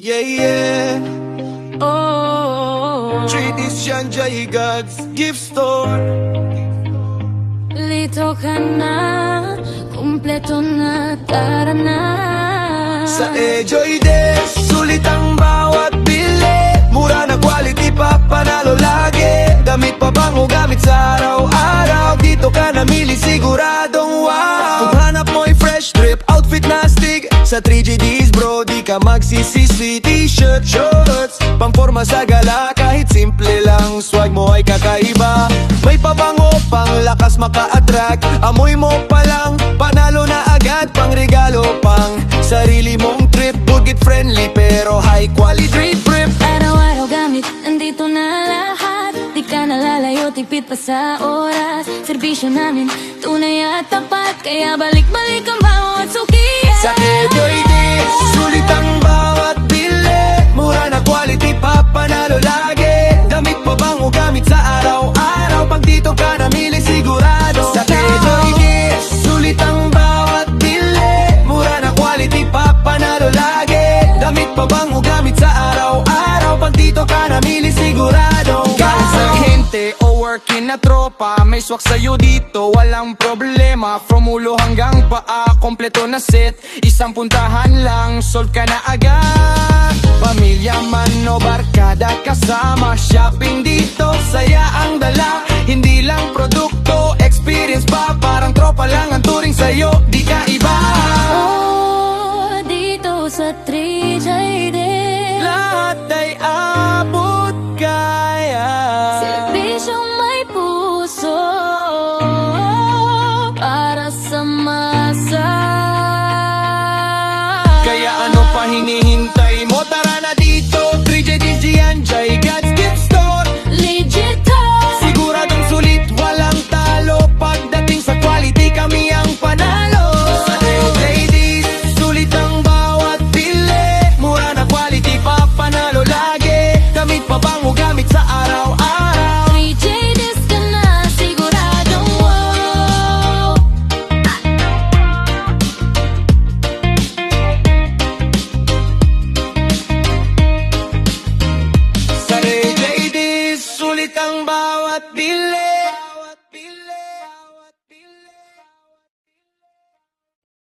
Yeah, yeah. Oh, Treat this Janjay God's gift store. lito ka na, kumpleto na, tara na. Sa Ejoy Des, sulit ang bawat bili. Mura na quality pa, panalo lagi. Gamit pa bango, gamit sa araw-araw. Dito ka namili, siguradong wow. Kung hanap mo'y fresh drip, outfit na stig. Sa 3GDs bro, di ka magsisisi. T-shirt, shorts, pangforma sa gala. Kahit simple lang, swag mo ay kakaiba. May pabango, pang lakas maka-attract. Amoy mo pa lang, panalo na agad. Pang regalo, pang sarili mong trip. Budget friendly, pero high quality drip. Araw-araw gamit, andito na lahat. Di ka nalalayo, tipid pa sa oras. Serbisyo namin, tunay at tapat. Kaya balik-balik ang bawat sukiya. Sa Ejoy Des, sulit ang bawat bili. Mura na quality pa, panalo lagi. Damit pa bango, gamit sa araw-araw. Pag dito ka namili, sigurado. Sa Ejoy Des, sulit ang bawat bili. Mura na quality pa, panalo lagi. Damit pa bango, gamit sa araw-araw. Pag dito ka namili, sigurado. Kahit sa hente o working na tropa, may swak sa'yo dito, walang problema. From ulo hanggang paa, kompleto na set. Isang puntahan lang, solve ka na agad. Pamilya man o barkada kasama, shopping dito, saya ang dala. Hindi lang produkto, experience pa. Parang tropa lang ang turing sa'yo, di ka iba. Oh, dito sa 3JD, Lahat ay abot kaya. serbisyong may puso para sa masa. Kaya ano pa hinihintay mo, tara